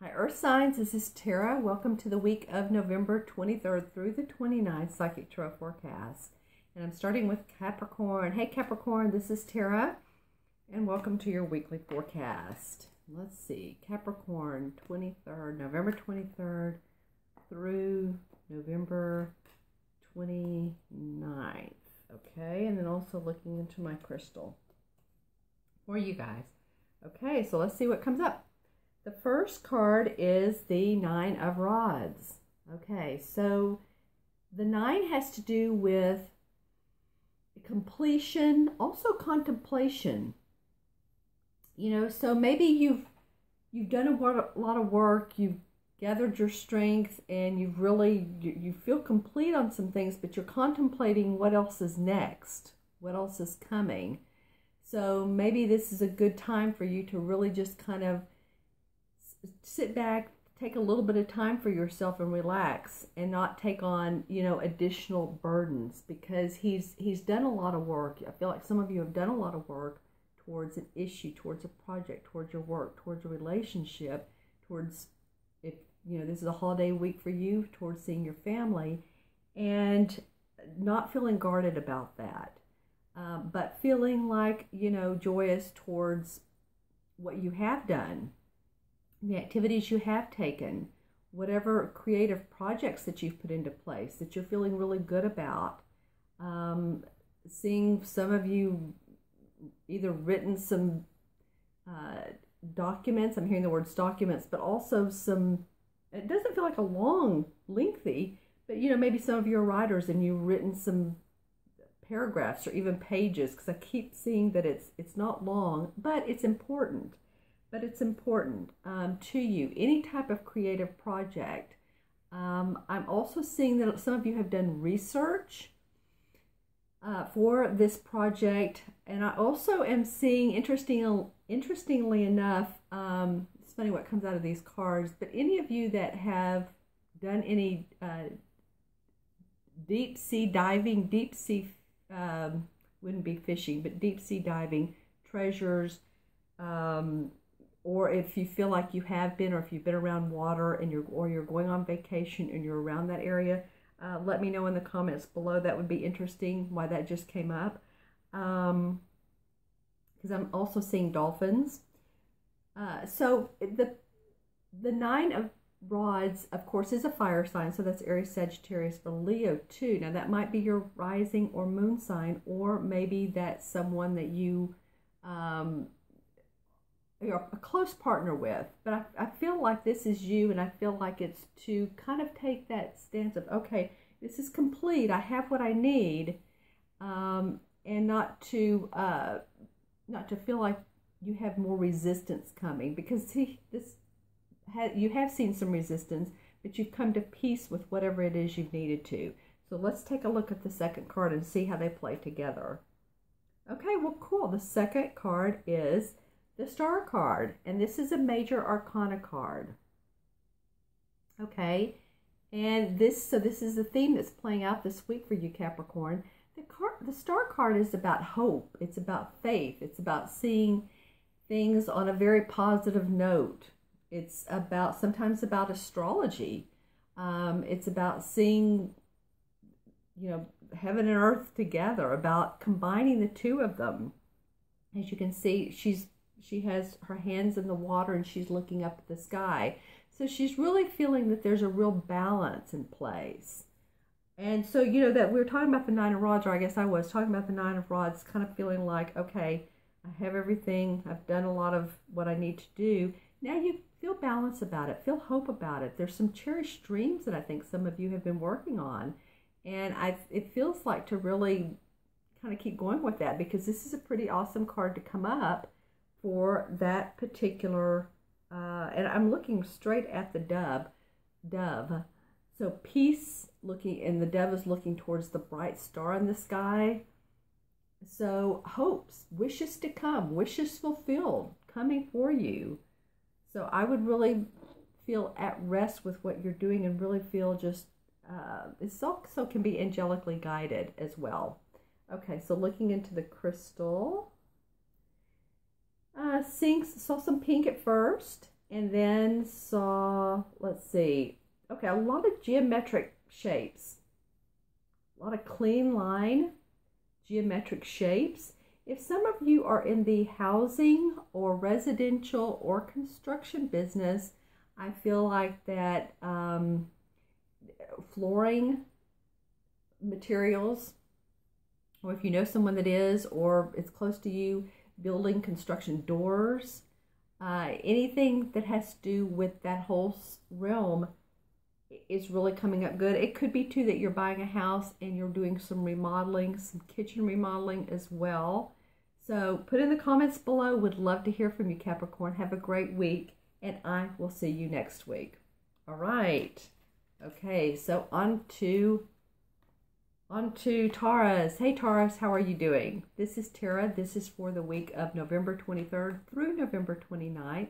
Hi Earth signs, this is Tara. Welcome to the week of November 23rd through the 29th Psychic Tarot Forecast. And I'm starting with Capricorn. Hey Capricorn, this is Tara. And welcome to your weekly forecast. Let's see, Capricorn, November 23rd through November 29th. Okay, and then also looking into my crystal for you guys. Okay, so let's see what comes up. The first card is the Nine of Rods. Okay, so the Nine has to do with completion, also contemplation. You know, so maybe you've done a lot of work, you've gathered your strength, and you feel complete on some things, but you're contemplating what else is next, what else is coming. So maybe this is a good time for you to really just kind of sit back, take a little bit of time for yourself and relax and not take on, you know, additional burdens, because he's done a lot of work. I feel like some of you have done a lot of work towards an issue, towards a project, towards your work, towards a relationship, towards, if you know, this is a holiday week for you, towards seeing your family, and not feeling guarded about that, but feeling like, you know, joyous towards what you have done, the activities you have taken, whatever creative projects that you've put into place that you're feeling really good about. Seeing some of you either written some documents, I'm hearing the words documents, but also some, it doesn't feel like a long, lengthy, but you know, maybe some of you are writers and you've written some paragraphs or even pages, because I keep seeing that it's not long, but it's important. But it's important to you, any type of creative project. I'm also seeing that some of you have done research for this project, and I also am seeing, interestingly enough, it's funny what comes out of these cards, but any of you that have done any deep sea diving, wouldn't be fishing, but deep sea diving, treasures, or if you feel like you have been, or if you've been around water and you're going on vacation and you're around that area, let me know in the comments below. That would be interesting why that just came up. Because I'm also seeing dolphins. So the Nine of Rods, of course, is a fire sign. So that's Aries, Sagittarius, or Leo too. Now that might be your rising or moon sign, or maybe that's someone that you're a close partner with, but I feel like this is you, and I feel like it's to kind of take that stance of, okay, this is complete, I have what I need, and not to feel like you have more resistance coming, because you have seen some resistance, but you've come to peace with whatever it is you've needed to. So let's take a look at the second card and see how they play together. Okay, well, cool. The second card is the Star card, and this is a major arcana card. Okay, and this is the theme that's playing out this week for you, Capricorn. The Star card is about hope. It's about faith. It's about seeing things on a very positive note. It's about, sometimes about astrology. It's about seeing, you know, heaven and earth together, about combining the two of them. As you can see, she has her hands in the water and she's looking up at the sky. So she's really feeling that there's a real balance in place. And so, you know, that we were talking about the Nine of Rods, or I guess I was talking about the Nine of Rods, kind of feeling like, okay, I have everything. I've done a lot of what I need to do. Now you feel balance about it, feel hope about it. There's some cherished dreams that I think some of you have been working on. And it feels like to really kind of keep going with that, because this is a pretty awesome card to come up for that particular, and I'm looking straight at the dove. So peace, looking, and the dove is looking towards the bright star in the sky. So hopes, wishes to come, wishes fulfilled, coming for you. So I would really feel at rest with what you're doing, and really feel just, it also can be angelically guided as well. Okay, so looking into the crystal, saw some pink at first, And then saw, let's see, okay, a lot of geometric shapes. A lot of clean line, geometric shapes. If some of you are in the housing or residential or construction business, I feel like that flooring materials, or if you know someone that is, or it's close to you, building construction doors, anything that has to do with that whole realm is really coming up good. It could be too that you're buying a house and you're doing some remodeling, some kitchen remodeling as well. So put in the comments below. Would love to hear from you, Capricorn. Have a great week, and I will see you next week. All right. Okay, so on to Taurus. Hey Taurus, how are you doing? This is Tara. This is for the week of November 23rd through November 29th.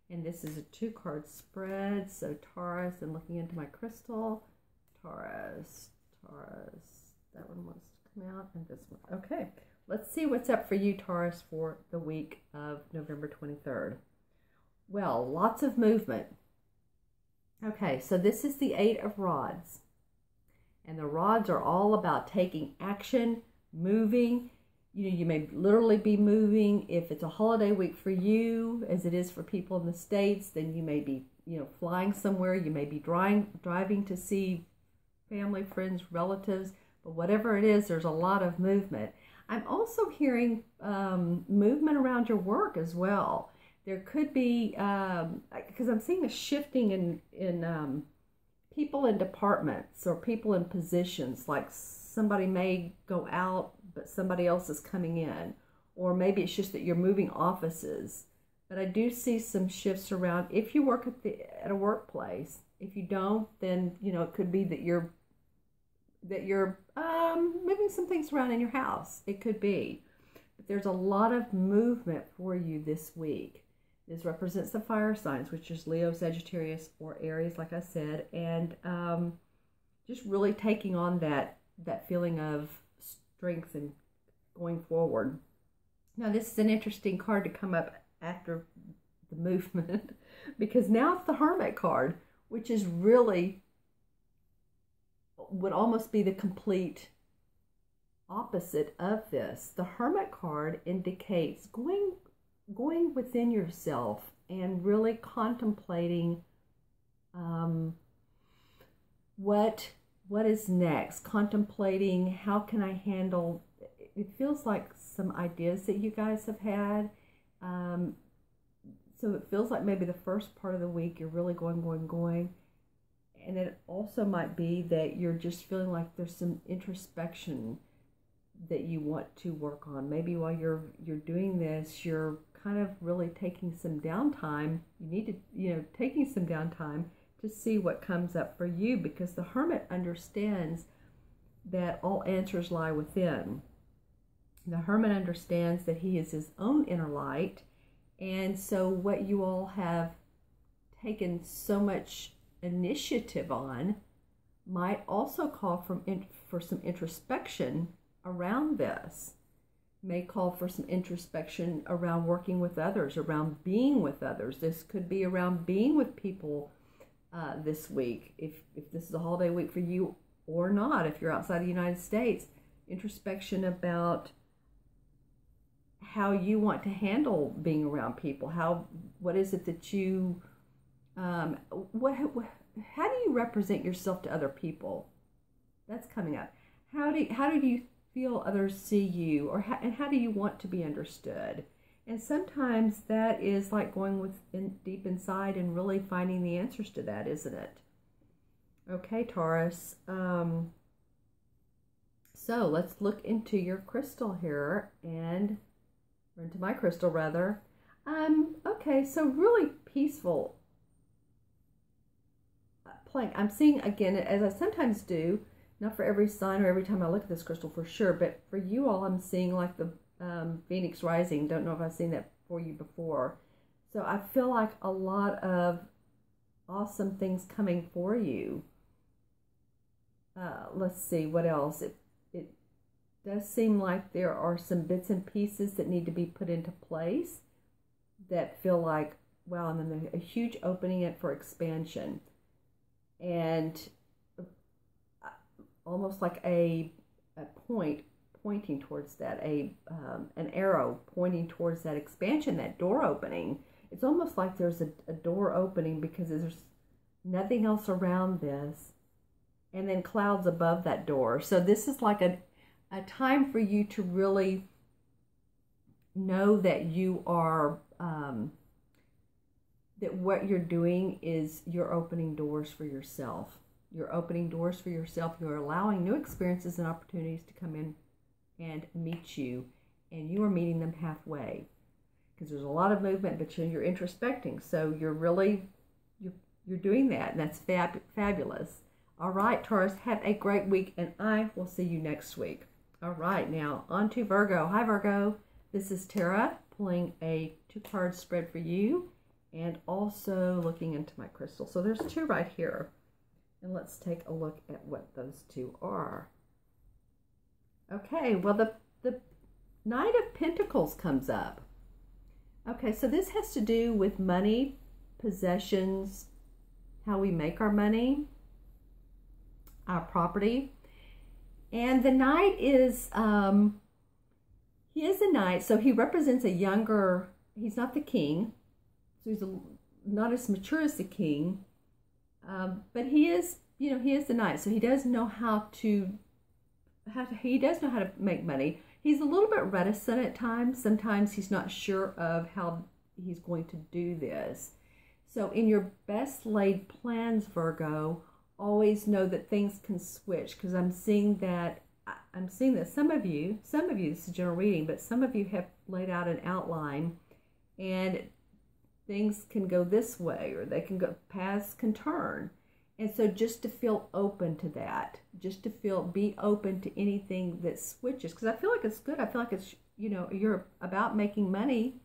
And this is a 2-card spread. So Taurus, I'm looking into my crystal. Taurus. That one wants to come out, and this one. Okay, let's see what's up for you, Taurus, for the week of November 23rd. Well, lots of movement. Okay, so this is the 8 of Rods. And the rods are all about taking action, moving. You know, you may literally be moving. If it's a holiday week for you, as it is for people in the States, then you may be, flying somewhere. You may be driving to see family, friends, relatives. But whatever it is, there's a lot of movement. I'm also hearing movement around your work as well. There could be, because I'm seeing a shifting in people in departments or people in positions, like somebody may go out, but somebody else is coming in. Or maybe it's just that you're moving offices. But I do see some shifts around. If you work at a workplace, if you don't, then, it could be that you're moving some things around in your house. It could be. But there's a lot of movement for you this week. This represents the fire signs, which is Leo, Sagittarius, or Aries, like I said, and just really taking on that feeling of strength and going forward. Now, this is an interesting card to come up after the movement, because now it's the Hermit card, which is really, would almost be the complete opposite of this. The Hermit card indicates going within yourself and really contemplating what is next, contemplating how can I handle. It feels like some ideas that you guys have had, so it feels like maybe the first part of the week you're really going, and it also might be that you're just feeling like there's some introspection that you want to work on. Maybe while you're doing this, you're kind of really taking some downtime. You need to, taking some downtime to see what comes up for you, because the Hermit understands that all answers lie within. The Hermit understands that he is his own inner light, and so what you all have taken so much initiative on might also call for some introspection around this. May call for some introspection around working with others, around being with others. This could be around being with people this week, if this is a holiday week for you or not. If you're outside the United States, introspection about how you want to handle being around people. What is it that you, how do you represent yourself to other people? That's coming up. How do you feel others see you, and how do you want to be understood? And sometimes that is like going deep inside and really finding the answers to that, isn't it? Okay, Taurus. So let's look into your crystal here, or into my crystal rather. Okay, so really peaceful playing. I'm seeing, again, as I sometimes do, not for every sign or every time I look at this crystal for sure, but for you all, I'm seeing like the Phoenix rising. Don't know if I've seen that for you before. So I feel like a lot of awesome things coming for you. Let's see, what else? It does seem like there are some bits and pieces that need to be put into place that feel like wow, and then a huge opening it for expansion. And almost like a point pointing towards that, an arrow pointing towards that expansion, that door opening. It's almost like there's a door opening because there's nothing else around this, and then clouds above that door. So this is like a time for you to really know that you are, that what you're doing is you're opening doors for yourself. You're opening doors for yourself. You're allowing new experiences and opportunities to come in and meet you, and you are meeting them halfway, because there's a lot of movement, but you're introspecting. So you're really, you're doing that, and that's fabulous. All right, Taurus, have a great week, and I will see you next week. All right, now on to Virgo. Hi, Virgo. This is Tara pulling a 2-card spread for you, and also looking into my crystal. So there's 2 right here, and let's take a look at what those 2 are. Okay, well, the Knight of Pentacles comes up. Okay, so this has to do with money, possessions, how we make our money, our property. And the Knight is, he is a Knight, so he represents a younger, he's not the king, so he's not as mature as the king, but he is, you know, he is the Knight, so he does know how to make money. He's a little bit reticent at times. Sometimes he's not sure of how he's going to do this. So in your best laid plans, Virgo, always know that things can switch, because I'm seeing that some of you, this is general reading, but some of you have laid out an outline, and things can go this way, or they can go, paths can turn. And so just to feel open to that, just to be open to anything that switches, because I feel like it's good. I feel like it's, you know, you're about making money.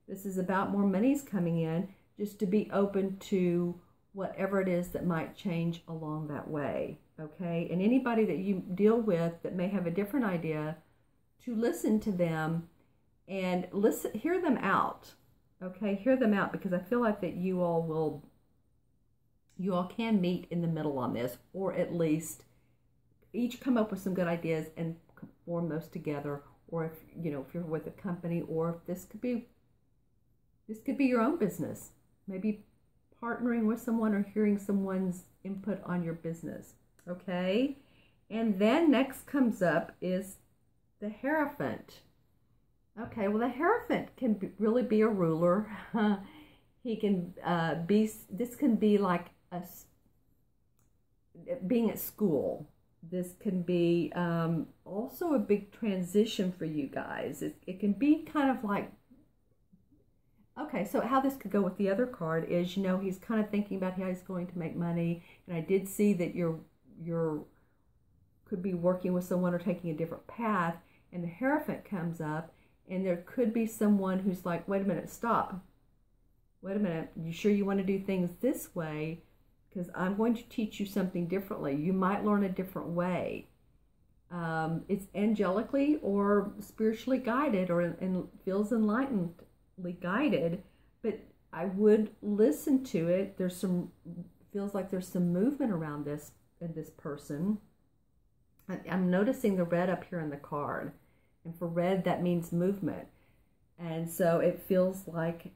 This is about more money's coming in, just to be open to whatever it is that might change along that way, okay? And anybody that you deal with that may have a different idea, to listen to them and hear them out, okay? Hear them out, because I feel like that you all can meet in the middle on this, or at least each come up with some good ideas and form those together. Or if, you know, if you're with a company, or if this could be your own business, maybe partnering with someone or hearing someone's input on your business, okay? And then next comes up is the Hierophant. Okay, well, the Hierophant can really be a ruler. He can this can be like being at school. This can be also a big transition for you guys. It can be kind of like, okay, so how this could go with the other card is, you know, he's kind of thinking about how he's going to make money. And I did see that you're could be working with someone or taking a different path, and the Hierophant comes up, and there could be someone who's like, wait a minute, stop. Wait a minute, you sure you want to do things this way? Because I'm going to teach you something differently. You might learn a different way. It's angelically or spiritually guided, or and feels enlightenedly guided, but I would listen to it. Feels like there's some movement around this in this person. I'm noticing the red up here in the card, and for red that means movement, and so it feels like,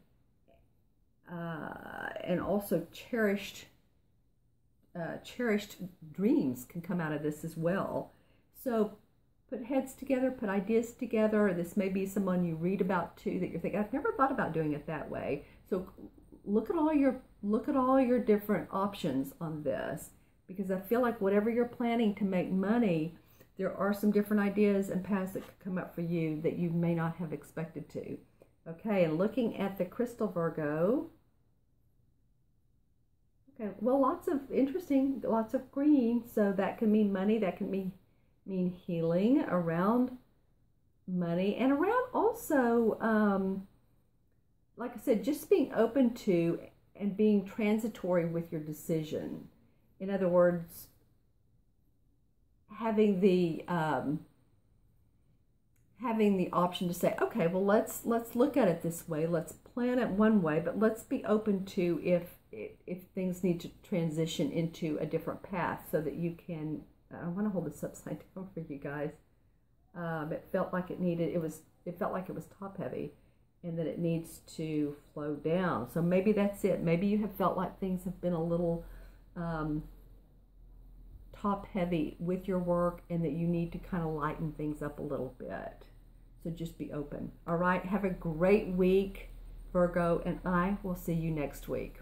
and also cherished dreams can come out of this as well. So put heads together, put ideas together. This may be someone you read about too that you're thinking, I've never thought about doing it that way. So look at all your different options on this, because I feel like whatever you're planning to make money, there are some different ideas and paths that could come up for you that you may not have expected to. Okay, and looking at the crystal, Virgo. Okay, well, lots of green, so that can mean money, that can mean healing around money, and around also, like I said, just being open to and being transitory with your decision. In other words, having the having the option to say, okay, well, let's look at it this way. Let's plan it one way, but let's be open to if things need to transition into a different path, so that you can. I want to hold this upside down for you guys. It felt like it felt like it was top heavy, and that it needs to flow down. So maybe that's it. Maybe you have felt like things have been a little top heavy with your work, and that you need to kind of lighten things up a little bit. So just be open. All right. Have a great week, Virgo, and I will see you next week.